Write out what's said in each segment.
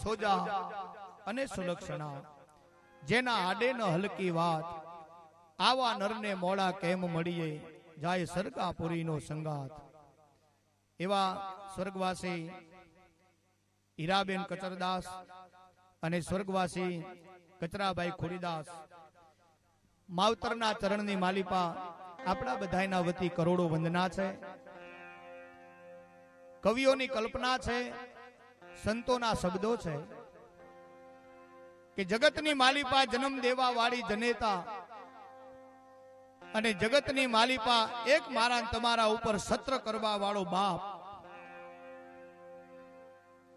સોજા અને સુલક્ષણા, જેના આડે ન હલકી વાત, આવા નરને મોડા કેમ મળીએ, જાય સરકાપુરીનો સંગાત. એવા સ્વર્ગવાસી હીરાબેન કચરદાસ અને સ્વર્ગવાસી કચરાભાઈ ખોડીદાસ, માવતરના ચરણની માલિપા આપણા બધાના વતી કરોડો વંદના છે. કવિઓની કલ્પના છે, સંતોના શબ્દો છે કે જગતની માલિપા જન્મ દેવા વાળી જનેતા અને જગતની માલિપા એક મારા તમારા ઉપર સત્ર કરવા વાળો બાપ.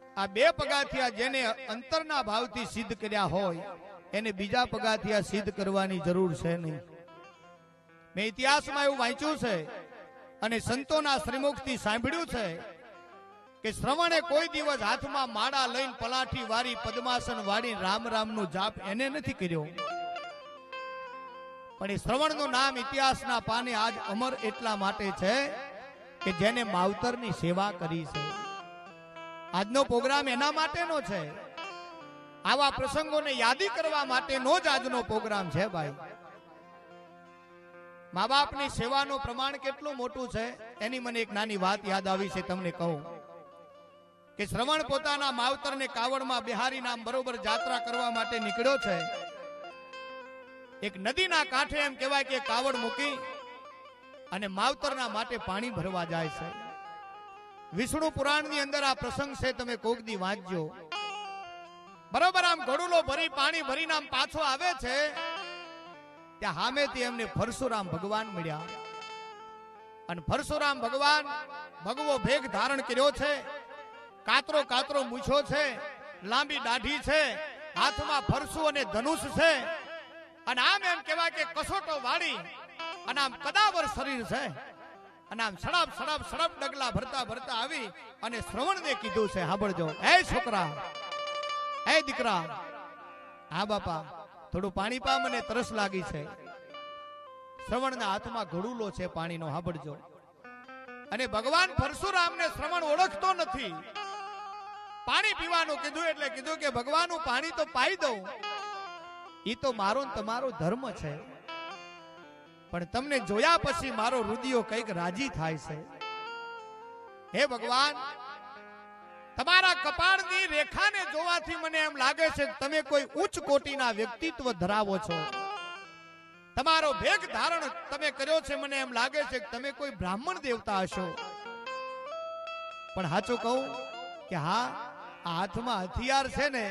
આ બે પગાથિયા જેને અંતરના ભાવથી સિદ્ધ કર્યા હોય એને બીજા પગાથિયા સિદ્ધ કરવાની જરૂર છે નહીં. મેં ઇતિહાસમાં એવું વાંચ્યું છે અને સંતોના શ્રીમુખથી સાંભળ્યું છે કે શ્રવણે કોઈ દિવસ હાથમાં માળા લઈને પલાઠી વારી પદ્માસન વાળી રામ રામનું જાપ એને નથી કર્યો, પણ એ શ્રવણનું નામ ઇતિહાસના પાને આજ અમર એટલા માટે છે કે જેને માવતરની સેવા કરી છે. આજનો પ્રોગ્રામ એના માટેનો છે. આવા પ્રસંગોને યાદી કરવા માટેનો જ આજનો પ્રોગ્રામ છે. ભાઈ, મા બાપની સેવાનું પ્રમાણ કેટલું મોટું છે એની મને એક નાની વાત યાદ આવી છે, તમને કહું કે શ્રવણ પોતાના માવતરને કાવડમાં બિહારી નામ બરોબર જાત્રા કરવા માટે નીકળ્યો છે. એક નદીના કાંઠે એમ કહેવાય કે કાવડ મૂકી અને માવતરના માટે પાણી ભરવા જાય છે. વિષ્ણુ પુરાણની અંદર આ પ્રસંગ છે, તમે કોક દી વાંચજો. બરોબર આમ ઘડુલો ભરી પાણી ભરીને આમ પાછો આવે છે, ત્યાં સામેથી એમને પરશુરામ ભગવાન મળ્યા. અને પરશુરામ ભગવાન ભગવો ભેગ ધારણ કર્યો છે, કાતરો કાતરો મૂછો છે, લાંબી દાઢી છે, હાથમાં ફરસુ અને ધનુષ છે, અને આમ એમ કહેવાય કે કસોટો વાળી અને આમ કદાવર શરીર છે, અને આમ સડપ સડપ સડપ ડગલા ભરતા ભરતા આવી અને શ્રવણને કીધું છે, સાંભળજો એ છોકરા, એ દીકરા, હા બાપા થોડું પાણી પા, મને તરસ લાગી છે. શ્રવણના હાથમાં ઘડુલો છે પાણીનો, સાંભળજો. અને ભગવાન પરશુરામને શ્રવણ ઓળખતો નથી. પાણી પીવાનું કીધું એટલે કીધું કે ભગવાન હું પાણી તો પાઈ દઉં, ઈ તો મારો તમારો ધર્મ છે, પણ તમને જોયા પછી મારો હૃદય કઈક રાજી થાય છે. હે ભગવાન, તમારા કપાળની રેખાને જોવાથી મને એમ લાગે છે કે તમે કોઈ ઉચ્ચ કોટીના વ્યક્તિત્વ ધરાવો છો. તમારો ભેગ ધારણ તમે કર્યો છે, મને એમ લાગે છે કે તમે કોઈ બ્રાહ્મણ દેવતા હશો. પણ સાચું કહું કે હા, આ હાથમાં હથિયાર છે ને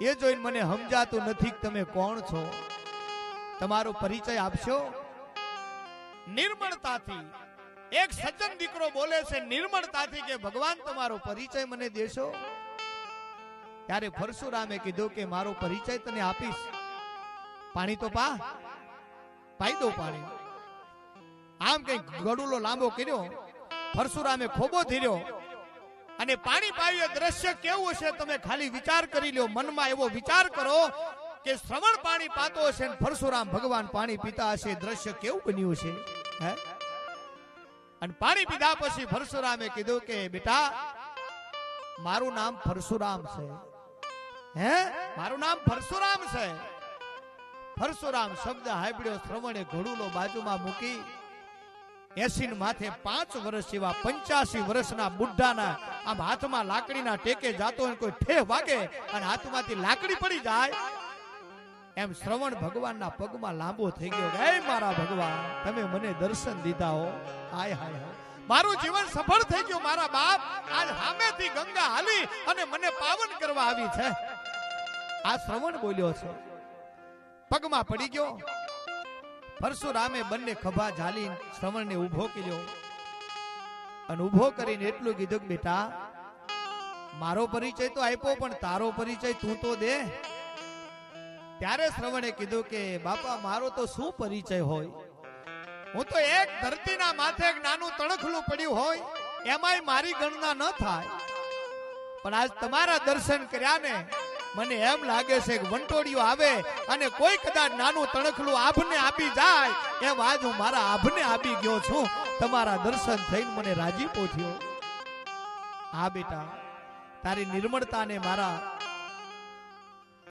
એ જોઈને મને સમજાતું નથી કે તમે કોણ છો. તમારો પરિચય આપશો? નિર્મળતાથી એક સજ્જન દીકરો બોલે છે નિર્મળતાથી કે ભગવાન તમારો પરિચય મને દેશો. ત્યારે પરશુરામે કીધું કે મારો પરિચય તને આપીશ, પાણી તો પાઈ દો પાણી. આમ કઈ ગડુલો લાંબો કર્યો, પરશુરામે ખોબો ધીર્યો અને પાણી પાયું. દ્રશ્ય કેવું હશે તમે ખાલી વિચાર કરી લો, મનમાં એવો વિચાર કરો કે શ્રવણ પાણી પાતો હશે ને પરશુરામ ભગવાન પાણી પીતા હશે, દ્રશ્ય કેવું બન્યું છે. હે, અને પાણી પીધા પછી પરશુરામે કીધું કે બેટા મારું નામ પરશુરામ છે. હે, મારું નામ પરશુરામ છે. પરશુરામ શબ્દ સાંભળ્યો, શ્રવણે ઘડુલો બાજુમાં મૂકી 80 માથે 5 વર્ષ જેવા 85 વર્ષના બુઢાના આમ હાથમાં લાકડીના ટેકે જાતો હોય, કોઈ ઠેહ વાગે અને હાથમાંથી લાકડી પડી જાય એમ શ્રવણ ભગવાનના પગમાં લાંબો થઈ ગયો. હે મારા ભગવાન, તમે મને દર્શન દીધા હો. હાય હાય હાય, મારું જીવન સફળ થઈ ગયું. મારા બાપ આજ સામેથી ગંગા હાલી અને મને પાવન કરવા આવી છે. આ શ્રવણ બોલ્યો છે, પગમાં પડી ગયો. પરશુરામે બંને ખભા ઝાલી શ્રવણને ઉભો કર્યો અને ઉભો કરીને એટલું કીધું કે બેટા મારો પરિચય તો આપ્યો, પણ તારો પરિચય તું તો દે. ત્યારે શ્રવણે કીધું કે બાપા મારો તો શું પરિચય હોય, હું તો એક ધરતીના માથે એક નાનું તણખલું પડ્યું હોય એમાંય મારી ગણના ન થાય, પણ આજ તમારા દર્શન કર્યા ને મને એમ લાગે છે કે વંટોળીઓ આવે અને કોઈ કદાચ નાનું તણખલું આભને આપી જાય એમ આજ હું મારા આભને આપી ગયો છું. તમારા દર્શન થઈને મને રાજીપો થયો. હા બેટા, તારી નિર્મળતાને મારા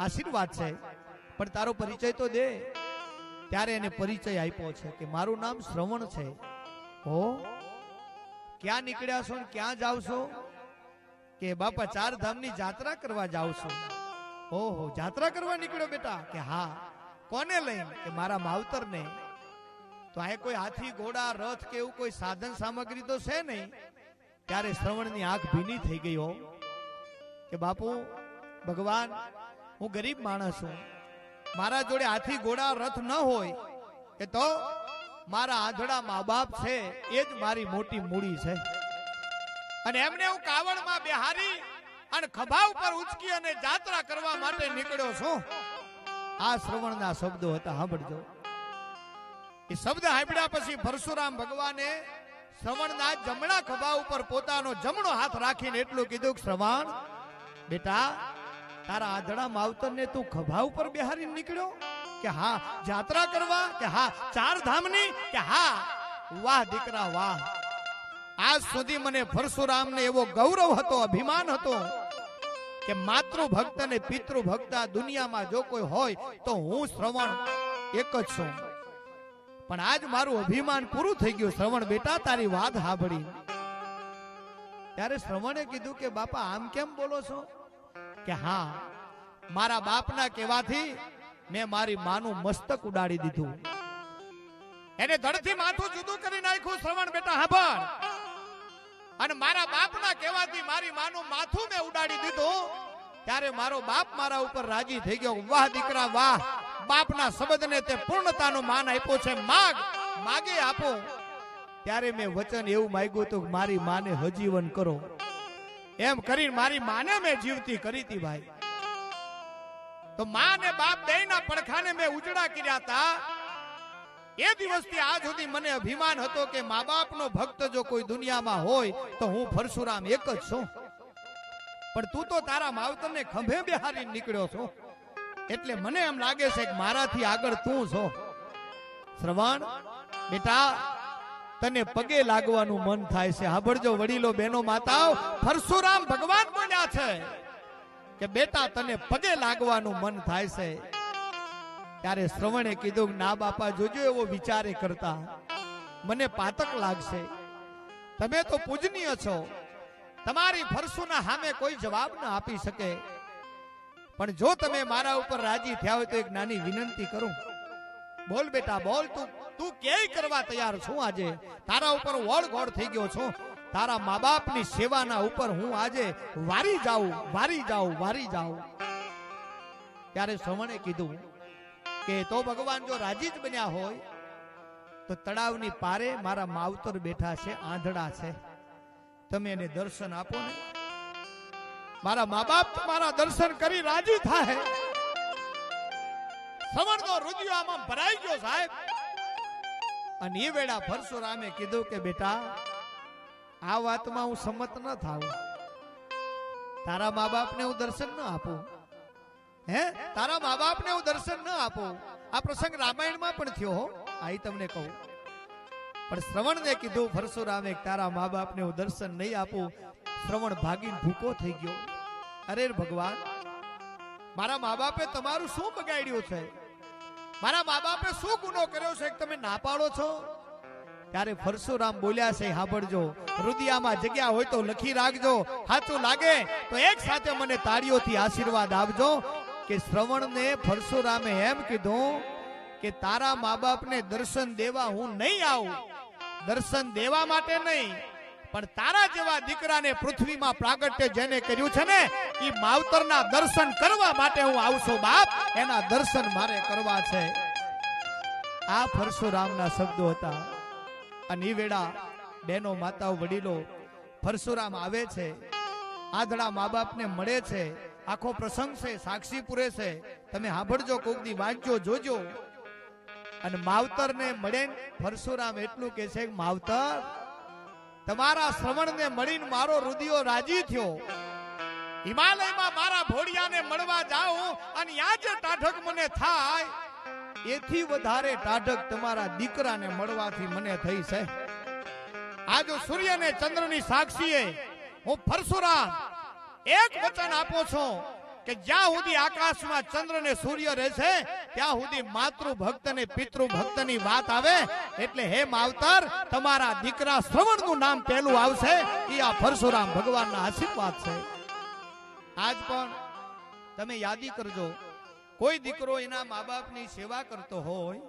આશીર્વાદ છે, પણ તારો પરિચય તો દે. ત્યારે એને પરિચય આપ્યો છે કે મારું નામ શ્રવણ છે. ઓ ક્યાં નીકળ્યા છો ને ક્યાં જાવ છો? કે બાપા 4 ધામની જાત્રા કરવા જાવ છો. ઓહો, જાત્રા કરવા નીકળ્યો બેટા? કે હા. કોને લઈને? કે મારા માવતરને. તો આ કોઈ હાથી ઘોડા રથ કે એવું કોઈ સાધન સામગ્રી તો છે નહીં. ત્યારે શ્રવણની આંખ ભીની થઈ ગઈ હો કે બાપુ ભગવાન, હું ગરીબ માણસ છું, મારા જોડે હાથી ઘોડા રથ ન હોય કે તો મારા આંધળા મા બાપ છે એ જ મારી મોટી મૂડી છે. અને એમને હું કાવડમાં બેહારી અને ખભા ઉપર ઉચકી અને જાત્રા કરવા માટે નીકળ્યો છું. આ શ્રવણના શબ્દો હતા. સાંભળજો. એ શબ્દ સાંભળ્યા પછી પરશુરામ ભગવાને શ્રવણના જમણા ખભા ઉપર પોતાનો જમણો હાથ રાખીને એટલું કીધું કે શ્રવણ બેટા, તારા આંધળા માવતરને તું ખભા ઉપર બેહારીને નીકળ્યો? કે હા. જાત્રા કરવા? કે હા. 4 ધામની? કે હા. વાહ દીકરા વાહ. આજ સુધી મને પરશુરામને એવો ગૌરવ હતો, અભિમાન હતો કે માતૃભક્ત અને પિતૃભક્ત દુનિયામાં જો કોઈ હોય તો હું શ્રવણ એક જ છું. પણ આજ મારું અભિમાન પૂરું થઈ ગયું. શ્રવણ બેટા, તારી વાત સાંભળી. ત્યારે શ્રવણે કીધું કે બાપા આમ કેમ બોલો છો? કે હા, મારા બાપના કહેવાથી મેં મારી માનું મસ્તક ઉડાડી દીધું. એને ધડથી માથું જુદું કરી નાખ્યું. શ્રવણ બેટા સાંભળ. અને મારા બાપના કહેવાથી મારી માનું માથું મેં ઉડાડી દીધું. ત્યારે મારો બાપ મારા ઉપર રાજી થઈ ગયો. વાહ દીકરા વાહ, બાપના શબ્દને તે પૂર્ણતાનું માન આપ્યો છે. માગે આપો. ત્યારે મેં વચન એવું માંગ્યું હતું કે મારી માને હજીવન કરો. એમ કરીને મારી માને મેં જીવતી કરી હતી ભાઈ. તો મા ને બાપ બેયના પડખાને મેં ઉજળા કર્યા હતા. એ દિવસથી આજ સુધી મને અભિમાન હતો કે મા બાપનો ભક્ત જો કોઈ દુનિયામાં હોય તો હું પરશુરામ એક જ છું. પણ તું તો તારા માવતરને ખંભે બેહારી નીકળ્યો છો, એટલે મને એમ લાગે છે કે મારાથી આગળ તું છો. શ્રવણ બેટા, તને પગે લાગવાનું મન થાય છે. સાંભળજો વડીલો, બહેનો, માતાઓ, પરશુરામ ભગવાન બોલ્યા છે કે બેટા તને પગે લાગવાનું મન થાય છે. ત્યારે શ્રવણે કીધું ના બાપા, જોજો એવો વિચારે કરતા મને પાતક લાગશે. તમે તો પૂજનીય છો, તમારી ફરસુના સામે કોઈ જવાબ ન આપી શકે. પણ જો તમે મારા ઉપર રાજી થયા હોય તો એક નાની વિનંતી કરું. બોલ બેટા બોલ. તું ક્યાંય કરવા તૈયાર છું? આજે તારા ઉપર વળઘોળ થઈ ગયો છું. તારા મા બાપની સેવાના ઉપર હું આજે વારી જાઉં. ત્યારે શ્રવણે કીધું કે તો ભગવાન જો રાજી જ બન્યા હોય તો તળાવની પારે મારા માવતર બેઠા છે, આંધળા છે, તમે એને દર્શન આપો ને. મારા મા બાપ તમારા દર્શન કરી રાજી થાય. શ્રવણનો હૃદય આમાં ભરાઈ ગયો સાહેબ. અને એ વેળા પરશુરામે કીધું કે બેટા, આ વાતમાં હું સંમત ન થાઉં. તારા મા બાપને હું દર્શન ન આપું. તારા મા બાપને હું દર્શન ન આપું. આ પ્રસંગ રામાયણમાં પણ થયો હો, આ તમને કહું. પણ શ્રવણને કીધું પરશુરામે, તારા મા બાપને હું દર્શન નહીં આપું. શ્રવણ ભાગીને ભૂકો થઈ ગયો. અરે ભગવાન, મારા મા બાપે તમારું શું બગાડ્યું છે? મારા મા બાપે શું ગુનો કર્યો છે કે તમે ના પાડો છો? ત્યારે પરશુરામ બોલ્યા છે, સાંભળજો, હૃદયમાં જગ્યા હોય તો લખી રાખજો. સાચું લાગે તો એક સાથે મને તાળીઓથી આશીર્વાદ આપજો કે શ્રવણને પરશુરામે એમ કીધું કે તારા મા બાપને દર્શન દેવા હું નહીં આવું. દર્શન દેવા માટે નહીં, પણ તારા જેવા દીકરાને પૃથ્વીમાં પ્રાગટ્ય જેને કર્યું છે ને, એ માવતરના દર્શન કરવા માટે હું આવશું બાપ. એના દર્શન મારે કરવા છે. આ પરશુરામના શબ્દો હતા. અને એ વેળા બહેનો, માતાઓ, વડીલો, પરશુરામ આવે છે, આંધળા મા બાપને મળે છે. આખો પ્રસંગ છે, સાક્ષી પૂરે છે. તમે સાંભળજો, કોક દી વાંચજો, જોજો. અને માવતરને મળે પરશુરામ એટલું કે છે, માવતર, તમારા શ્રવણને મળીને મારો હૃદય રાજી થયો. હિમાલયમાં મારા ભોળિયાને મળવા જાઉં અને યા જે ટાઢક મને થાય, એથી વધારે ટાઢક તમારા દીકરાને મળવાથી મને થઈ છે. આજ સૂર્ય ને ચંદ્રની સાક્ષીએ હું પરશુરામ એક વચન આપો છો કે જ્યાં સુધી આકાશમાં ચંદ્ર ને સૂર્ય રહેશે ત્યાં સુધી માતૃભક્ત ને પિતૃભક્તની વાત આવે એટલે હે માવતર તમારા દીકરા શ્રવણનું નામ પહેલું આવશે એ આ પરશુરામ ભગવાનના આશીર્વાદ છે. આજ પણ તમે યાદી કરજો, કોઈ દીકરો એના મા બાપની સેવા કરતો હોય,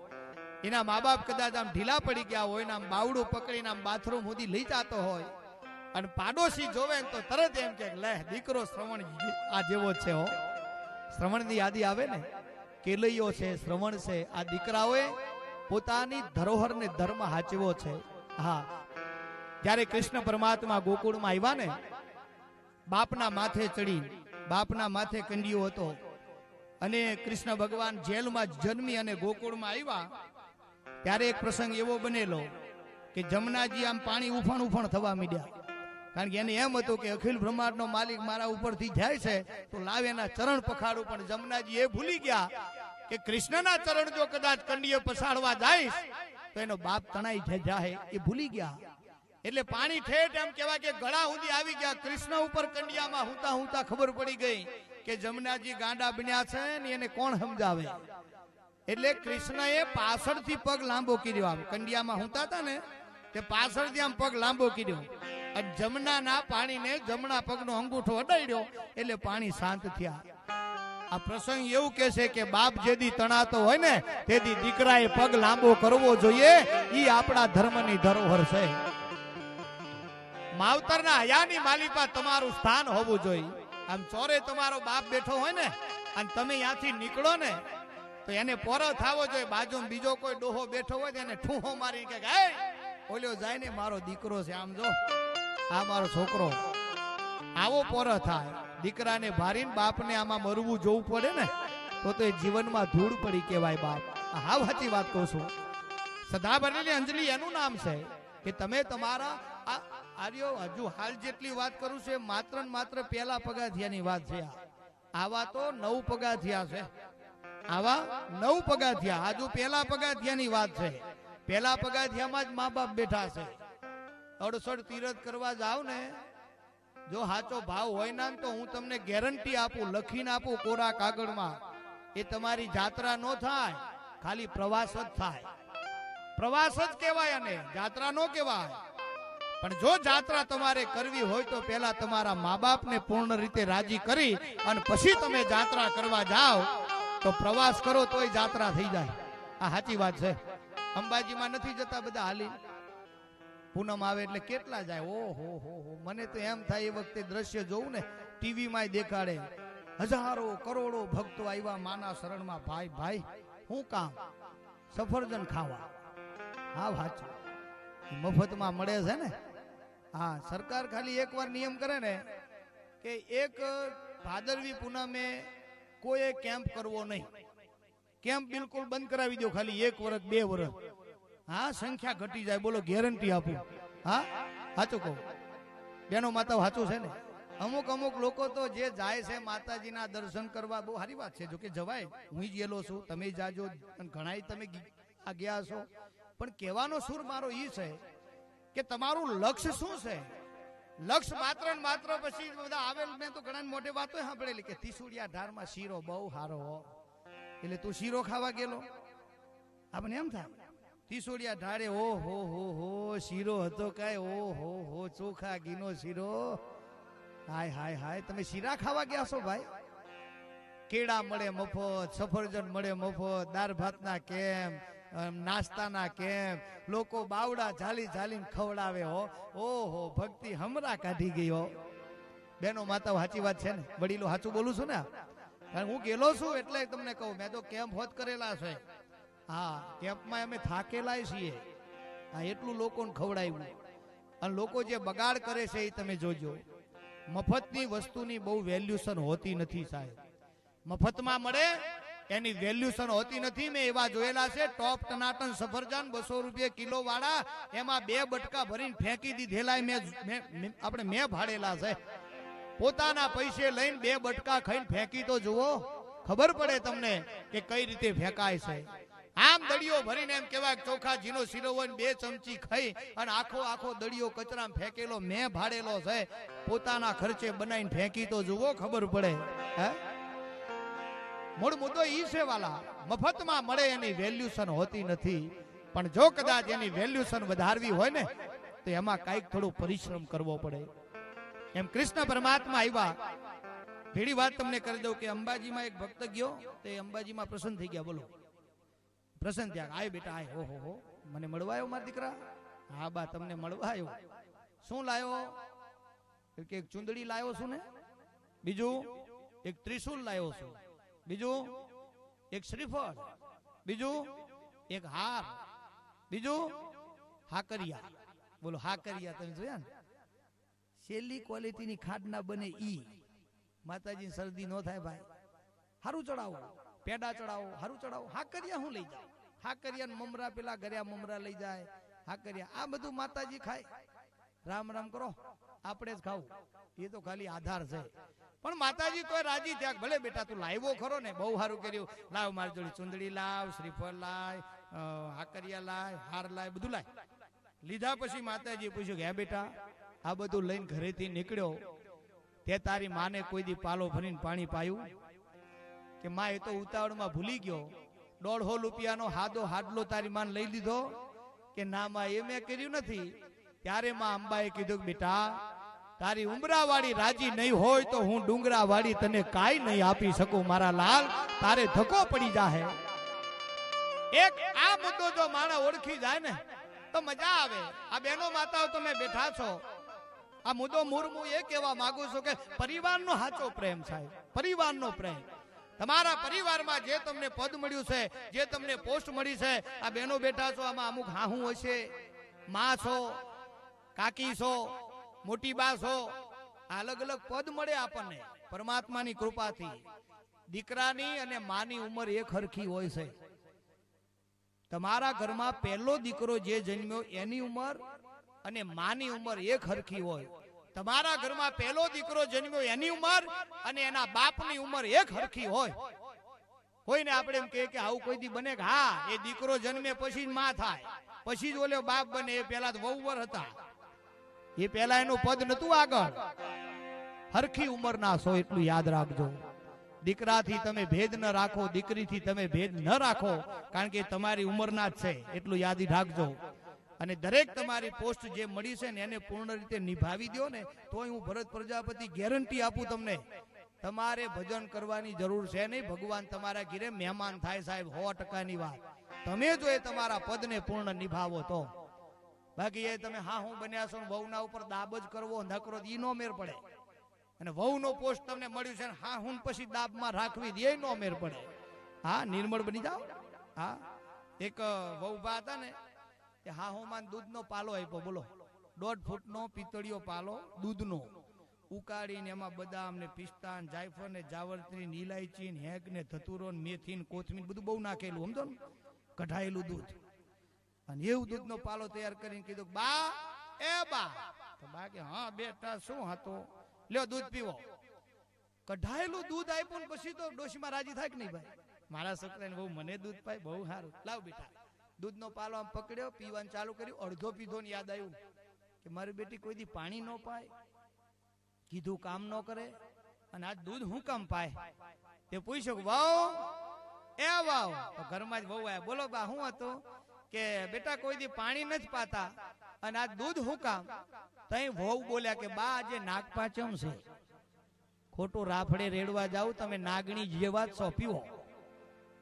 એના મા બાપ કદાચ આમ ઢીલા પડી ગયા હોય ને આમ બાવડું પકડીને આમ બાથરૂમ સુધી લઈ જતો હોય અને પાડોશી જોવે તો તરત એમ કે લે દીકરો શ્રવણ આ જેવો છે હો. શ્રવણની યાદી આવે ને, કેલૈયો છે, શ્રવણ છે, આ દીકરાઓએ પોતાની ધરોહરને ધર્મ હાચવ્યો છે. હા, ત્યારે કૃષ્ણ પરમાત્મા ગોકુળમાં આવ્યા ને, બાપના માથે ચડી, બાપના માથે કંડિયો હતો અને કૃષ્ણ ભગવાન જેલમાં જન્મી અને ગોકુળમાં આવ્યા ત્યારે એક પ્રસંગ એવો બનેલો કે જમનાજી આમ પાણી ઉફણ ઉફણ થવા માંડ્યા. કારણ કે એને એમ હતું કે અખિલ બ્રહ્માંડનો માલિક મારા ઉપરથી જાય છે તો લાવ એના ચરણ પખાડું. પણ જમનાજી એ ભૂલી ગયા કે કૃષ્ણના ચરણ જો કદાચ કંડીએ પસાડવા જાય તો એનો બાપ તણાઈ જાય, એ ભૂલી ગયા. એટલે પાણી ઠેઠ એમ કહેવાય કે ગળા સુધી આવી ગયા. કૃષ્ણ ઉપર કંડિયામાં હુંતા હુંતા ખબર પડી ગઈ કે જમનાજી ગાંડા બન્યા છે ને એને કોણ સમજાવે. એટલે કૃષ્ણએ પાછળથી પગ લાંબો કર્યો, આમ કંડિયામાં હુંતા હતા ને તે પાછળથી આમ પગ લાંબો કર્યો. જમનાના પાણીને જમણા પગનો અંગૂઠો અડાડ્યો એટલે પાણી શાંત થયા. આ પ્રસંગ એવું કે છે કે બાપ જેદી તણાતો હોય ને તેથી દીકરાએ પગ લાંબો કરવો જોઈએ. ઈ આપણા ધર્મની ધરોહર છે. માવતરના હયાની માલિપા તમારું સ્થાન હોવું જોઈએ. આમ ચોરે તમારો બાપ બેઠો હોય ને અને તમે ત્યાંથી નીકળો ને તો એને પોરો થાવો જોઈએ. બાજુમાં બીજો કોઈ ડોહો બેઠો હોય એને ઠૂહો મારી કે ઓલ્યો જાય ને મારો દીકરો છે, આમ જો આ મારો છોકરો, આવો પોરો થાય. દીકરાને ભારીને બાપને આમાં મરવું જોવું પડે ને તો એ જીવનમાં ધૂળ પડી કહેવાય બાપ. હા, સાચી વાત કહું છું. સદા બનેલી અંજલિ એનું નામ છે કે તમે તમારા આર્યો હજુ હાલ જેટલી વાત કરું છું માત્ર ને માત્ર પહેલા પગાથિયાની વાત છે. આવા તો 9 પગાથિયા છે, આવા 9 પગાથિયા. હજુ પહેલા પગાથિયાની વાત છે. પહેલા પગાથિયામાં જ મા બાપ બેઠા છે. 68 તીરથ કરવા જાવ ને, જો સાચો ભાવ હોય ને તો હું તમને ગેરંટી આપું, લખીને આપું કોરા કાગળમાં, એ તમારી જાત્રા ન થાય, ખાલી પ્રવાસ જ થાય. પ્રવાસ જ કહેવાય અને જાત્રા નો કહેવાય. પણ જો જાત્રા તમારે કરવી હોય તો પહેલા તમારા મા બાપને પૂર્ણ રીતે રાજી કરી અને પછી તમે જાત્રા કરવા જાઓ તો પ્રવાસ કરો તોય જાત્રા થઈ જાય. આ સાચી વાત છે. અંબાજીમાં નથી જતા બધા હાલી? પૂનમ આવે એટલે કેટલા જાય? ઓહો હો, મને તો એમ થાય એ વખતે દ્રશ્ય જોઉં ને ટીવીમાં દેખાડે, હજારો કરોડો ભક્તો આવ્યા માના શરણમાં. ભાઈ ભાઈ શું કામ? સફરજન ખાવા. હા, વાંચો મફતમાં મળે છે ને. હા, સરકાર ખાલી એકવાર નિયમ કરે ને કે એક ભાદરવી પૂનમે કોઈ કેમ્પ કરવો નહીં. કેમ્પ બિલકુલ બંધ કરાવી દો, ખાલી 1 વર્ષ 2 વર્ષ. હા, સંખ્યા ઘટી જાય. બોલો, ગેરંટી આપું. હા, સાચું કહું બેનો માતા, સાચું છે ને. અમુક લોકો તો જે જાય છે માતાજીના દર્શન કરવા, બહુ સારી વાત છે, જો કે જવાય. હું જ ગયેલો છું, તમે જાજો, ઘણા તમે ગયા છો. પણ કહેવાનો સુર મારો ઈ છે કે તમારું લક્ષ્ય શું છે? લક્ષ્ય માત્ર ને માત્ર પછી બધા આવેલ. મેં તો ઘણા મોટે વાતો સાંભળેલી કે તીસુડિયા ઢારમાં શીરો બહુ સારો હો, એટલે તું શીરો ખાવા ગયેલો. આપણને એમ થાય તીસુડિયા ઢાળે ઓ હો શીરો હતો કાય, ઓ હો ચોખા ઘીનો શીરો. હાય હાય હાય, તમે શીરા ખાવા ગયા છો ભાઈ? કેળા મળે મફત, સફરજન મળે મફત, દાળ ભાતના કેમ, નાસ્તાના કેમ, લોકો બાવડા ઝાલી ઝાલીને ખવડાવે હો. ઓહો, ભક્તિ હમરા કાઢી ગયો. બેનો માતા, સાચી વાત છે ને? વડીલો, સાચું બોલું છું ને? કારણ હું ગયેલો છું એટલે તમને કહું. મેં તો કેમ્પ હોત કરેલા છે. હા, કેમ્પમાં અમે થાકેલા છીએ. હા, એટલું લોકોને ખવડાવ્યું. અને લોકો જે બગાડ કરે છે એ તમે જોજો. મફતની વસ્તુની બહુ વેલ્યુશન હોતી નથી સાહેબ. મફતમાં મળે એની વેલ્યુશન હોતી નથી. મેં એવા જોયેલા છે ટોપ ટનાટન સફરજન 200 રૂપિયા કિલો વાળા, એમાં 2 બટકા ભરીને ફેંકી દીધેલા મેં ભાડેલા છે. પોતાના પૈસે લઈને 2 બટકા ખાઈને ફેંકી તો જુઓ, ખબર પડે તમને કે કઈ રીતે ફેંકાય છે. આમ દડિયો ભરીને એમ કહેવાય ચોખા ઘીનો શીરો હોય 2 ચમચી ખાઈ અને આખો દડિયો કચરામાં ફેંકેલો મેં ભાડેલો છે. પોતાના ખર્ચે બનાવીને ફેંકી તો જુઓ, ખબર પડે. હે, મૂળ મુદ્દો ઈ છે વાલા, મફતમાં મળે એની વેલ્યુશન હોતી નથી, પણ જો કદાચ એની વેલ્યુશન વધારવી હોય ને તો એમાં કઈક થોડું પરિશ્રમ કરવો પડે. એમ કૃષ્ણ પરમાત્મા આવ્યા. ભેડી વાત તમને કરી દઉં કે અંબાજીમાં એક ભક્ત ગયો, તે અંબાજીમાં પ્રસન્ન થઈ ગયા. બોલો, પ્રસન્ન થયા. આય બેટા આય. ઓહો હો, મને મળવા આવ્યો મારા દીકરા? હા બા, તમને મળવા આવ્યો. શું લાયો? કે એક ચુંદડી લાયો છું ને, બીજું એક ત્રિશુલ લાયો છું, બીજું એક શ્રીફળ, બીજું એક હાર, બીજું હાકરિયા. બોલો, હાકરિયા તમે જોયા ને? છેલ્લી ક્વોલિટીની ખાડ ના બને ઈ. માતાજી શરદી ન થાય ભાઈ, હારું ચડાવો, પેડા ચડાવો, હારું ચડાવો. હાકરિયા હું લઈ જાઉં? હાકરિયા મમરા, પેલા ઘર્યા મમરા લઈ જાય. હાકરિયા આ બધું માતાજી ખાય. રામ રામ કરો, આપણે જ ખાવું, એ તો ખાલી આધાર છે. પણ માતાજી તોય રાજી થયા. ભલે બેટા તું લાવ્યો ખરો ને, બહુ સારું કર્યું. લાવ મારી જોડે ચુંદડી લાવ, શ્રીફળ લાય, હાકરિયા લાય, હાર લાય, બધું લાય. લીધા પછી માતાજી પૂછ્યું કે હે બેટા, આ બધું લઈને ઘરેથી નીકળ્યો, તે તારી માને કોઈ દી પાલો ભરીને પાણી પાયું? કે માં એ તો ઉતાવળમાં ભૂલી ગયો. 150 રૂપિયાનો હાદો હાડલો તારી માન લઈ લીધો? કે ના માં, એ મેં કર્યું નથી. ત્યારે માં અંબાએ કીધું કે બેટા, તારી ઉમરાવાળી રાજી નહીં હોય તો હું ડુંગરાવાળી તને કાઈ નહીં આપી શકું મારા લાલ, તારે ધક્કો પડી જાહે. એક આ મુદ્દો જો માણસ ઓળખી જાય ને તો મજા આવે. આ બહેનો માતાઓ તમે બેઠા છો, આ મુદ્દો મુર્મુ એ કહેવા માંગુ છું કે પરિવારનો સાચો પ્રેમ સાહેબ, પરિવારનો પ્રેમ. તમારા પરિવારમાં જે તમને પદ મળ્યું છે, જે તમને પોસ્ટ મળી છે, આ બહેનો બેઠા છો, આમાં અમુક હાહું હશે, માં છો, કાકી છો, મોટી બા છો, અલગ અલગ પદ મળે આપણને પરમાત્માની કૃપાથી. દીકરાની અને માની ઉંમર એક હરખી હોય છે. તમારા ઘરમાં પહેલો દીકરો જે જન્મ્યો એની ઉંમર અને માની ઉંમર એક હરખી હોય. તમારા ઘરમાં પહેલો દીકરો જન્મ્યો એની ઉંમર અને એના બાપની ઉંમર એક હરખી હોય. કોઈને આપણે એમ કહે કે આવું કોઈ દી બને? હા, એ દીકરો જન્મે પછી જ માં થાય, પછી જ ઓલો બાપ બને. એ પહેલા તો વહુવર હતા, એ પહેલા એનું પદ નતું આગળ. હરખી ઉંમરના છો એટલું યાદ રાખજો. દીકરાથી તમે ભેદ ન રાખો, દીકરીથી તમે ભેદ ન રાખો, કારણ કે તમારી ઉંમરના જ છે એટલું યાદ રાખજો. અને દરેક તમારી પોસ્ટ જે મળી છે ને એને પૂર્ણ રીતે નિભાવી દો ને તોય હું ભરત પ્રજાપતિ ગેરંટી આપું તમને, તમારે ભજન કરવાની જરૂર છે નહીં. ભગવાન તમારા ઘરે મહેમાન થાય સાહેબ, 100%ની વાત. તમે જો એ તમારા પદને પૂર્ણ નિભાવો તો. બાકી એ તમે હા હું બન્યા છો વહુના ઉપર દાબ જ કરવો નકરો ઈ નો મેર પડે. અને વહુનો પોસ્ટ તમને મળ્યું છે હા હું પછી દાબમાં રાખવી દે નો મેર પડે. હા, નિર્મળ બની જાઓ. હા, એક વહુ બા હતા ને, કે હા હું માન દૂધનો પાલો આપ્યો. બોલો, 1.5 ફૂટનો પિત્તળિયો પાલો દૂધનો ઉકાળીને એમાં બદામ ને પિસ્તા ને જાયફળ ને જાવત્રી ને ઇલાયચી ને હેગ ને ધતુરો ને મેથી ને કોથમીર બધું બહુ નાખેલું, સમજો ને, કઢાયેલું દૂધ. અને એવું દૂધનો પાલો તૈયાર કરીને કીધું બા, એ બા. તો બા કે હા બેટા શું હતો, લ્યો દૂધ પીવો. કઢાયેલું દૂધ આપ્યું ને પછી તો ડોશીમાં રાજી થાય કે નહીં ભાઈ, મારા છોકરાને બહુ મને દૂધ પાય, બહુ સારું, લાવ બેટા. દૂધનો પાલો આમ પકડ્યો, પીવાનું ચાલુ કર્યું. અડધો પીધો ને યાદ આવ્યું કે મારી બેટી કોઈ દી પાણી ન પાય, કીધું કામ ન કરે, અને આજ દૂધ હું કામ પાય? તે પૂછ્યું વાવ એ વાવ. તો ઘરમાં જ વહુ આવ્યા. બોલો બા શું હતું? કે બેટા કોઈ દી પાણી નથી પાતા અને આ દૂધ હું કામ? તઈ વહુ બોલ્યા કે બા આજે નાગપાંચમ છે, ખોટું રાફડે રેડવા જાવ, તમે નાગણી જેવા છો, પીવો.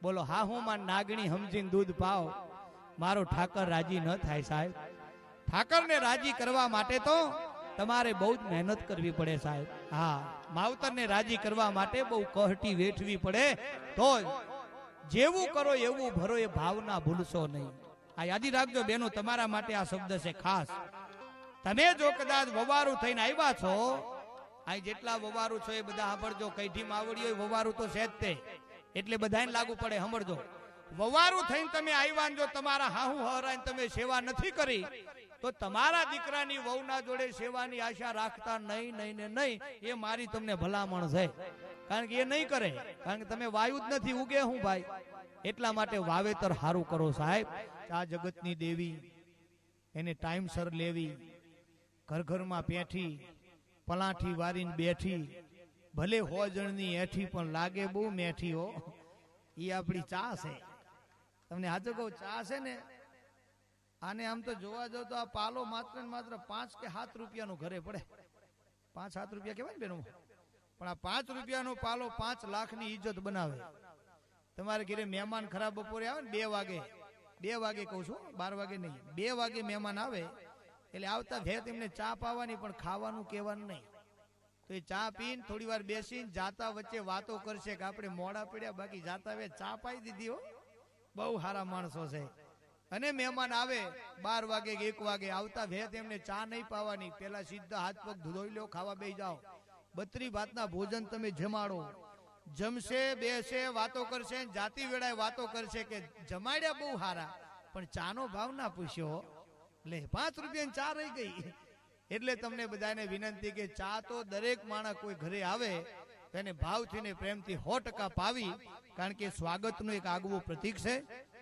બોલો હા હું માં નાગણી સમજીને દૂધ પાવ, મારો ઠાકર રાજી ન થાય સાહેબ. ઠાકરને રાજી કરવા માટે તો તમારે બહુ જ મહેનત કરવી પડે સાહેબ. હા, માવતરને રાજી કરવા માટે બહુ કહટી વેઠવી પડે. તો જેવું કરો એવું ભરો, એ ભાવના ભૂલશો નહીં. આ યાદી રાખજો બેનો, તમારા માટે આ શબ્દ છે ખાસ. તમે જો કદાચ વવારું થઈને આવ્યા છો, અહીં જેટલા વવારું છો એ બધા સાંભળજો. કઈથી માવડી હોય વવારું તો છે જ તે, એટલે બધાને લાગુ પડે, સાંભળજો. વવારું થઈને તમે આવ્યા, જો તમારા હાહુ હરાઈને તમે સેવા નથી કરી તો તમારા દીકરાની વહુના જોડે સેવાની આશા રાખતા નહીં નહીં ને નહીં. એ મારી તમને ભલામણ છે, કારણ કે એ નહીં કરે, કારણ કે તમે વાયુ જ નથી ઉગે હું ભાઈ. એટલા માટે વાવેતર સારું કરો સાહેબ. આ જગતની દેવી એને ટાઈમસર લેવી, ઘર ઘરમાં પેઠી પલાઠી વારીને બેઠી, ભલે 100 જણની એઠી પણ લાગે બહુ મેઠી હો. ઈ આપણી ચા છે. તમને સાચું કહું, ચા છે ને, આને આમ તો જોવા જાવ તો આ પાલો માત્ર ને માત્ર 5 કે 7 રૂપિયાનો ઘરે પડે. 5-7 રૂપિયા કહેવાય ને બેનો, પણ આ 5 રૂપિયાનો પાલો 5 લાખની ઇજ્જત બનાવે. તમારે ઘરે મહેમાન ખરાબ બપોરે આવે ને 2 વાગે કહું છું, 12 વાગે નહીં, 2 વાગે મહેમાન આવે એટલે આવતા ભેત એમને ચા પાવાની, પણ ખાવાનું કહેવાનું નહીં. તો એ ચા પીને થોડી વાર બેસીને જાતા વચ્ચે વાતો કરશે કે આપણે મોડા પડ્યા, બાકી જાતા હવે ચા પાઈ દીધી હો. બહુ સારા માણસો છે. અને મહેમાન આવે 12 વાગે કે 1 વાગે, આવતા ભેત એમને ચા નહીં પાવાની, પેલા સીધા હાથ પગ ધોઈ લો, ખાવા બેસી જાઓ. 32 ભાતના ભોજન તમે જમાડો. જમશે, બેસે, વાતો કરશે, જાતિ વેળાએ વાતો કરશે કે જમાડ્યા બહુ સારા, પણ ચાનો ભાવ ના પૂછ્યો. લે 5 રૂપિયાની ચા રહી ગઈ. એટલે તમને બધાને વિનંતી કે ચા તો દરેક માણસ કોઈ ઘરે આવે તેને ભાવથી ને પ્રેમથી 100% પાવી, કારણ કે સ્વાગતનું એક આગવું પ્રતીક છે.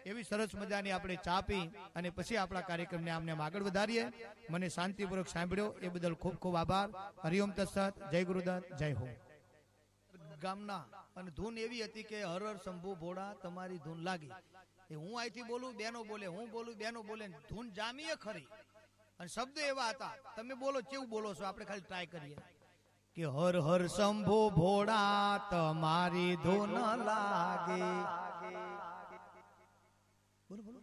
એવી સરસ મજાની આપણે ચા પી અને પછી આપણા કાર્યક્રમને આમને આગળ વધારીએ. મને શાંતિપૂર્વક સાંભળ્યો એ બદલ ખૂબ ખૂબ આભાર. હરિઓમ તત્સત. જય ગુરુદત્ત. જય હો. ગામના અને ધૂન એવી હતી કે હર હર શંભુ ભોળા તમારી ધૂન લાગી. એ હું અહીંથી બોલું, બેનો બોલે, હું બોલું, બેનો બોલે, ધૂન જામીએ ખરી, અને શબ્દ એવા હતા. તમે બોલો કેવું બોલો છો, આપણે ખાલી ટ્રાય કરીએ કે હર હર શંભુ ભોળા તમારી ધૂન લાગે. બોલો બોલો.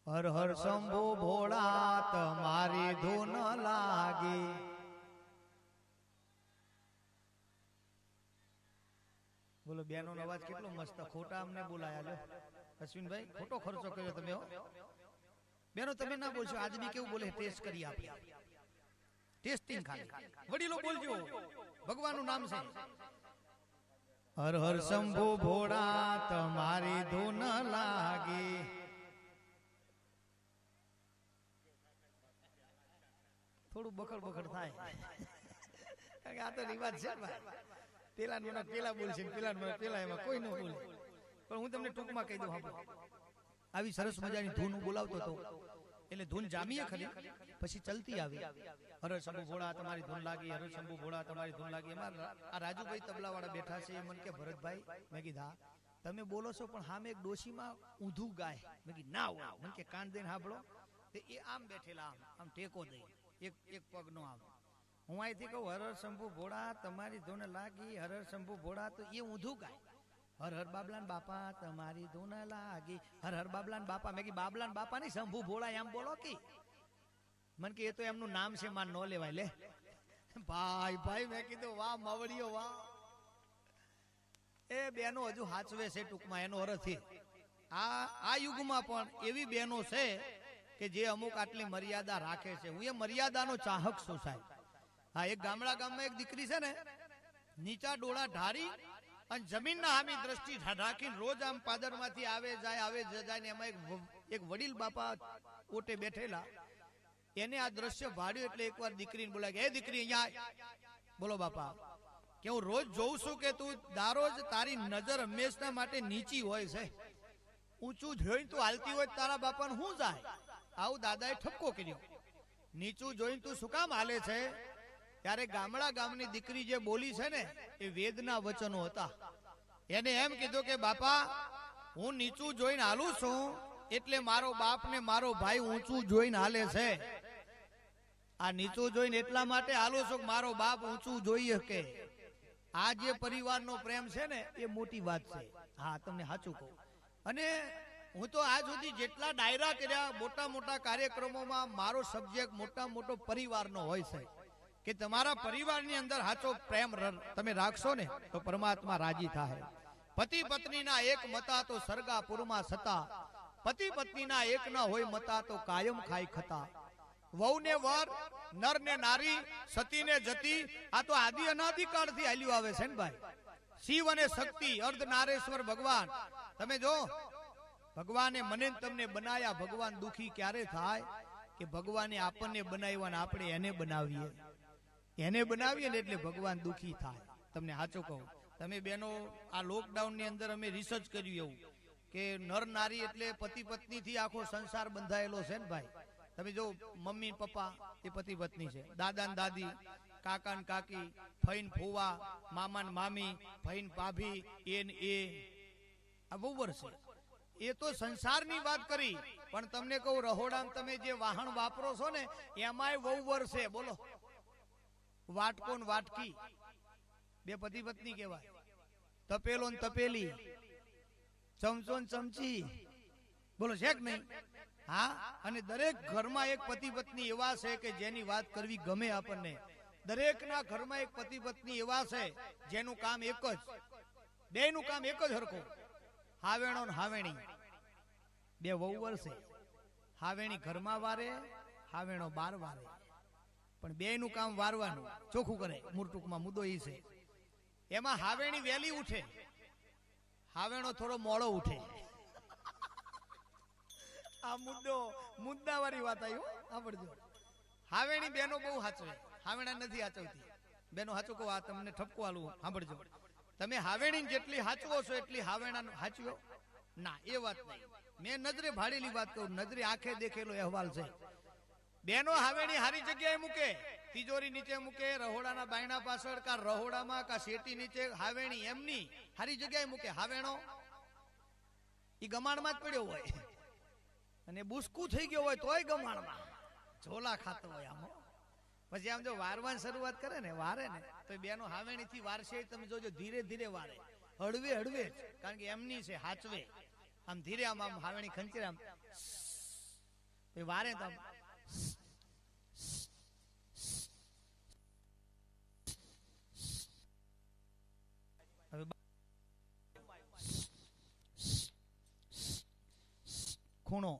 હર હર શંભુ ભોળા તમારી ધૂન લાગે. બોલો, બેનો નો અવાજ કેટલો મસ્ત. ખોટા અમને બોલાયા. લો અશ્વિનભાઈ, ખોટો ખર્ચો કર્યો તમે હો. બેનો તમે ના બોલશો, આજ બી કેવું બોલે ટેસ્ટ કરી આપીએ. ટેસ્ટિંગ ખાલી. વડીલો બોલજો, ભગવાનનું નામ છે. હર હર શંભુ ભોળા તમારી ધૂન લાગે. થોડું બખડ બખડ થાય, કારણ કે આ તો રિવાજ છે ભાઈ. પેલા મને પેલા બોલશે, પેલા મને પેલા, એમાં કોઈ ન બોલે. પણ હું તમને ટૂંકમાં કહી દઉં. આવી સરસ મજાની ધૂન બોલાવતો હતો એટલે ધૂન જામીએ ખરી, પછી ચલતી આવી. હર શંભુ ભોળા તમારી ધૂન લાગી, હર શંભુ ભોળા તમારી ધૂન લાગી. એમાં આ રાજુભાઈ તબલા વાળા બેઠા છે. મને કે ભરતભાઈ, મેં કીધા તમે બોલો છો પણ સામે એક ડોશીમાં ઊંધું ગાય. મેં કીધું ના હોય. મને કે કાન દઈને સાંભળો. એ આમ બેઠેલા, આમ ટેકો દઈ, એક પગ નો આમ. હું અહીંથી કહું હર હર શંભુ ભોળા તમારી ધૂન લાગી, હર હર શંભુ ભોળા, તો એ ઊંધું ગાય. હર હર બાબલાન બાપા તમારી ધૂન લાગી, હર હર બાબલાન બાપા. મેં કીધું બાબલાન બાપા નહીં, શંભુ ભોળા એમ બોલો કે. મને કે એ તો એમનું નામ છે, માન ન લેવાય. લે ભાઈ ભાઈ, મેં કીધું વાહ માવડીઓ વાહ. એ બેનો હજુ હાચવે છે ટૂંકમાં, એનો અર્થ છે આ યુગમાં પણ એવી બેનો છે કે જે અમુક આટલી મર્યાદા રાખે છે. હું એ મર્યાદાનો ચાહક છું સાહેબ. હા, એક ગામમાં એક દીકરી છે ને, નીચા ડોળા ઢારી અને જમીનના હામી દ્રષ્ટિ રાખીને રોજ આમ પાદરમાંથી આવે જાય ને એમાં એક વડીલ બાપા ઓટે બેઠેલા. એને આ દ્રશ્ય ભાડ્યું એટલે એકવાર દીકરીને બોલાય, હે દીકરી અહીંયા બોલો બાપા, કે હું રોજ જોઉં છું કે તું દારોજ તારી નજર હંમેશના માટે નીચી હોય છે. ઊંચું જોઈને તું હાલતી હોય તારા બાપાને શું જાય? આવું દાદાએ ઠપકો કર્યો. નીચું જોઈને તું શું કામ હાલે છે? ત્યારે ગામની દીકરી જે બોલી છે ને, એ વેદના વચનો હતા. એને એમ કીધું કે બાપા, હું નીચું જોઈને હાલું છું એટલે મારો બાપ ને મારો ભાઈ ઊંચું જોઈને હાલે છે. આ નીચું જોઈને એટલા માટે હાલું છું કે મારો બાપ ઊંચું જોઈ શકે. આ જે પરિવારનો પ્રેમ છે ને, એ મોટી વાત છે. હા, તમને સાચું કહું. અને હું તો આજ સુધી જેટલા ડાયરા કર્યા, મોટા કાર્યક્રમોમાં મારો સબ્જેક્ટ મોટો પરિવારનો હોય છે. કે તમારા પરિવારની અંદર સાચો પ્રેમ તમે રાખશો ને તો પરમાત્મા રાજી થાય. પતિ પત્નીના એક મતા તો સરગાપુરમાં સતા, પતિ પત્નીના એક ના હોય મતા તો કાયમ ખાઈ ખતા. વહુ ને વર, નર ને નારી, સતી ને જતી, આ તો આદિ અનાદિકાળથી હાલ્યું આવે છે ને ભાઈ. શિવ અને શક્તિ, અર્ધ નારેશ્વર ભગવાન. તમે જો, ભગવાને મને તમને બનાયા, ભગવાન દુખી ક્યારે થાય? કે ભગવાને આપણને બનાવ્યા ને આપણે એને બનાવીએ ને એટલે ભગવાન દુખી થાય. તમને સાચું કહું, તમે બેનો આ લોકડાઉન ની અંદર અમે રિસર્ચ કર્યું એવું કે નર નારી એટલે પતિ પત્ની થી આખો સંસાર બંધાયેલો છે ને ભાઈ. તમે જો, મમ્મી પપ્પા એ પતિ પત્ની છે, દાદા ને દાદી, કાકા ને કાકી, ફઈન ફુવા, મામા ને મામી, ફઈન ભાભી, એ આ વહુવર છે. એ તો સંસારની વાત કરી, પણ તમને કહું રહોડામાં તમે જે વાહન વાપરો છો ને એમાંય વહુવર છે. બોલો, વાટકો ને વાટકી બે પતિ પત્ની કહેવાય, તપેલો ને તપેલી, ચમચો ને ચમચી. બોલો છે કે નહીં? હા. અને દરેક ઘરમાં એક પતિ પત્ની એવા છે કે જેની વાત કરવી ગમે આપણને. દરેકના ઘરમાં એક પતિ પત્ની એવા છે જેનું કામ એક જ, બેયનું કામ એક જ હરખું. હાવેણો ને હાવેણી બે વહુવર છે. હાવેણી ઘરમાં વારે, હાવેણો બાર વારે, પણ બેયનું કામ વારવાનું, ચોખ્ખું કરે. મૂળ ટૂંકમાં મુદ્દો એ છે. એમાં હાવેણી વહેલી ઉઠે, હાવેણો થોડો મોડો ઉઠે. આ મુદ્દાવાળી વાત આવી. સાંભળજો, હાવેણી બેનો બહુ હાચવે, હાવેણા નથી હાચવતી. બેનો હાચો કહો, આ તમને ઠપકો આલું. સાંભળજો, તમે હાવેણી જેટલી હાચવો છો એટલી હાવેણા હાચવ્યો ના, એ વાત નહીં. મેં નજરે ભાડેલી વાત કહું, નજરે આંખે દેખેલો અહેવાલ છે. બેનો હાવેણી હારી જગ્યાએ મૂકે, તિજોરી નીચે મૂકે, રહોડાના બાયણા પાછળ કા રહોડામાં કા શેટી નીચે હાવેણી એમની હારી જગ્યાએ મૂકે. હાવેણો ઈ ગમાણમાં જ પડ્યો હોય અને બુસકું થઈ ગયો હોય તોય ગમાણમાં ઝોલા ખાતો હોય. આમ પછી આમ જો વારવાની શરૂઆત કરે ને, વારે ને તો બેનો હાવેણી થી વારશે. તમે જોજો ધીરે ધીરે વારે, હળવે હળવે, કારણ કે એમની છે હાચવે. આમ ધીરે આમ આમ હાવેણી ખંચરે, આમ વારે તો ખૂણો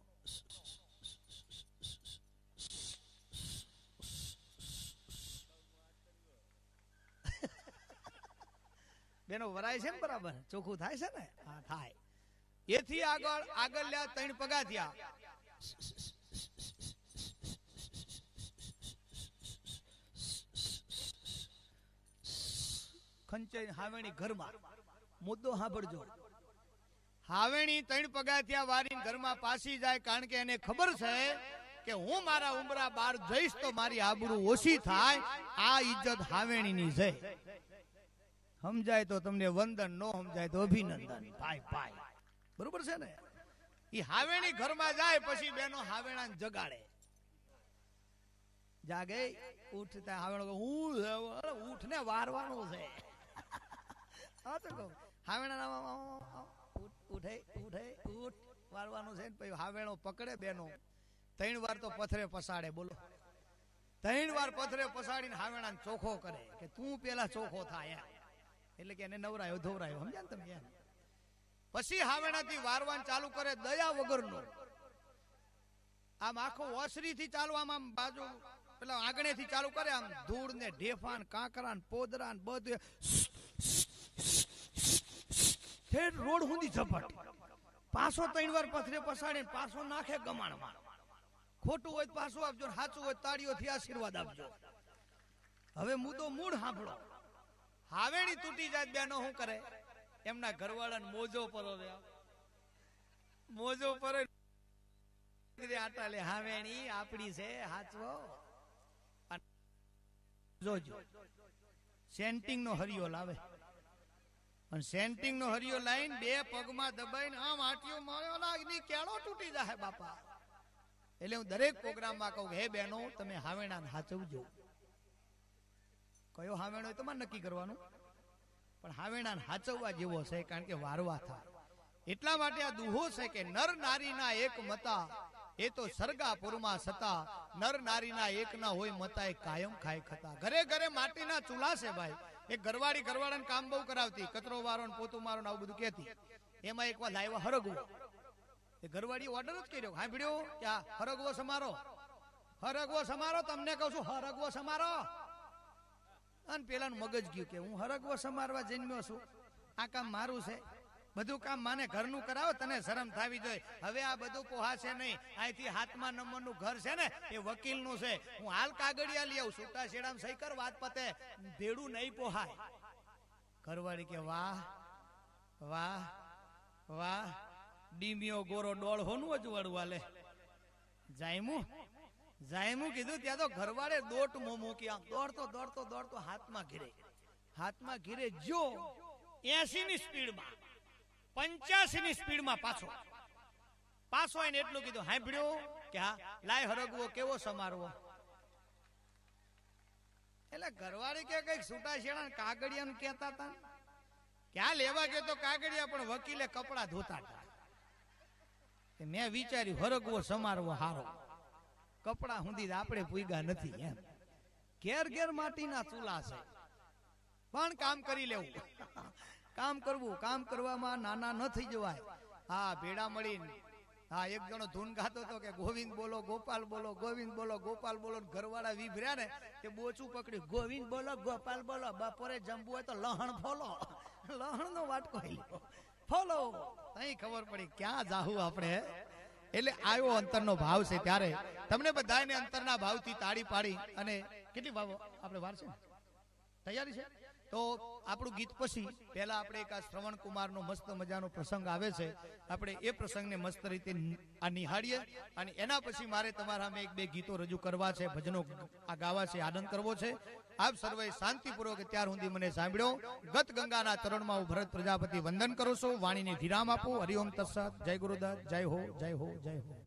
બેનો વરાય છે ને, બરાબર ચોખ્ખું થાય છે ને? હા થાય. એથી આગળ લ્યા 3 પગાથિયા. ખંચાઈ હાવેણી ઘરમાં. મુદ્દો સાંભળજો, હાવેણી 3 પગાથિયા વારીને ઘરમાં પાછી જાય, કારણ કે એને ખબર છે કે હું મારા ઉંબરા બહાર જઈશ તો મારી આબરૂ ઓછી થાય. આ ઇજ્જત હાવેણીની છે. સમજાય તો તમને વંદન, નો સમજાય તો અભિનંદન. ભાઈ ભાઈ બરોબર છે ને? ઈ હાવેણી ઘરમાં જાય પછી બેનો હાવેણા જગાડે. જાગે, ઉઠતા હાવેણો ઉઠ ને વારવાનું છે. હા તો કહું, હાવેણા ઉઠે ઉઠે ઉઠ વારવાનું છે. પછી હાવેણો પકડે બેનો, 3 વાર તો પથરે પસાડે. બોલો, 3 વાર પથરે પસાડીને હાવેણાને ચોખ્ખો કરે કે તું પેલા ચોખ્ખો થાય. એટલે કે એને નવરાયો ધોવરાયો. સમજ્યા ને તમે? પછી હાવેણાથી વારવાન ચાલુ કરે, દયા વગરનો. આમ આખો ઓસરી થી ચાલુ, આમ બાજુ પેલા આંગણે થી ચાલુ કરે, આમ ધૂળ ને ઢેફાન કાંકરા ને પોદરા ને બધું રોડ સુધી ઝપટ. પાછો 3 વાર પથરે પસાડીને પાછો નાખે ગમાણમાં. ખોટું હોય પાછું આપજો, સાચું હોય તાળીઓથી આશીર્વાદ આપજો. હવે મુદ્દો મૂળ સાંભળો. હાવેણી તૂટી જાય, બેનો શું કરે? એમના ઘરવાળાને મોજો પરો દે. મોજો પરો આટા લે, હાવેણી આપડી છે, હાચવો. જોજો, સેન્ટિંગ નો હરિયો લાવે, અને સેન્ટિંગ નો હરિયો લાઈન 2 પગમાં દબાઈને આમ આટીઓ માર્યો, લાગની કેળો તૂટી જાય બાપા. એટલે હું દરેક પ્રોગ્રામમાં કહું, હે બહેનો તમે હાવેણાને હાચવજો. કયો હાવેણો તમારે નક્કી કરવાનું, પણ હાવેણાને હાચવવા જેવો છે, કારણ કે વારવા થાય. એટલા માટે આ દુહો છે કે નર નારીના એક મતા એ તો સરગાપુરમાં સતા. નર નારીના એક ના હોય મતા એ કાયમ ખાય ખતા. ઘરે ઘરે માટીના ચૂલા છે ભાઈ. એક ઘરવાળી ઘરવાળાને કામ બહુ કરાવતી, કચરો વારો ને પોતું મારો ને આવું બધું કહેતી. એમાં એક વાર લાવ્યા હરગવો. એ ઘરવાળી ઓર્ડર જ કર્યો, હા ભીડ્યો કે આ હરગવો સમારો, હરગવો સમારો. તમને કહું છું હરગવો સમારો. અને પેલાનું મગજ ગયું કે હું હરગવો સમારવા જન્મ્યો છું, આ કામ મારું છે. બધું કામ માને ઘરનું કરાવો, તને શરમ થાવી જોઈએ. હવે આ બધું પોહાશે નહીં. અહીંથી 7મા નંબરનું ઘર છે ને એ વકીલનું છે. હું હાલ કાગળિયા લઈ આવું, છૂટા છેડામાં સહી કર, વાત પતે. ભેડું નહીં પોહાય. ઘરવાળી કે વાહ વાહ વાહ, ડીમિયો ગોરો ડોળ હોનું અજવાળું વાલે જાયમું. જાયમું કીધું ત્યાં તો ઘરવાળે દોટ મૂકી આમ દોડતો હાથમાં ઘીરે જો 80 ની સ્પીડમાં 85 ની સ્પીડમાં પાછો એને એટલું કીધું સાંભળ્યો કે હા લાય હરગવો કેવો સમારવો. એટલે ઘરવાળી કે કઈક છૂટા છેડા કાગળિયા કેતા હતા ક્યાં લેવા ગયો તો કાગળિયા પણ વકીલે કપડા ધોતા હતા. મેં વિચાર્યું હરગવો સમારવો હારો કપડા સુધી આપણે પૂગ્યા નથી એમ. ઘેર માટીના ચૂલા છે પણ કામ કરી લેવું. કામ કરવામાં નાના ન થઈ જવાય. હા ભેડા મળીને હા એક જણો ધૂન ગાતો હતો કે ગોવિંદ બોલો ગોપાલ બોલો ગોવિંદ બોલો ગોપાલ બોલો. ઘરવાળા વિભર્યા ને તે બોચું પકડ્યું ગોવિંદ બોલો ગોપાલ બોલો. બપોરે જમવું હોય તો લહણ ફોલો. લહણ નો વાટકો ફોલો. અહીં ખબર પડી ક્યાં જાહું આપણે. એટલે આવ્યો અંતરનો ભાવ છે ત્યારે તમને બધાને અંતરના ભાવથી તાળી પાડી અને કેટલી ભાવ આપણે વાર છે તૈયારી છે તો આપણું ગીત પછી પહેલા આપણે એક આ શ્રવણ કુમારનો મસ્ત મજાનો પ્રસંગ આવે છે. આપણે એ પ્રસંગને મસ્ત રીતે આ નિહાળીએ અને એના પછી મારે તમારા સામે એક બે ગીતો રજૂ કરવા છે, ભજનો આ ગાવા છે, આનંદ કરવો છે. આપ સર્વે શાંતિપૂર્વક ત્યાર સુધી મને સાંભળ્યો. ગત ગંગાના ચરણમાં હું ભરત પ્રજાપતિ વંદન કરું છું. વાણીને વિરામ આપું. હરિઓમ તત્સત. જય ગુરુદત્ત. જય હો જય હો જય હો.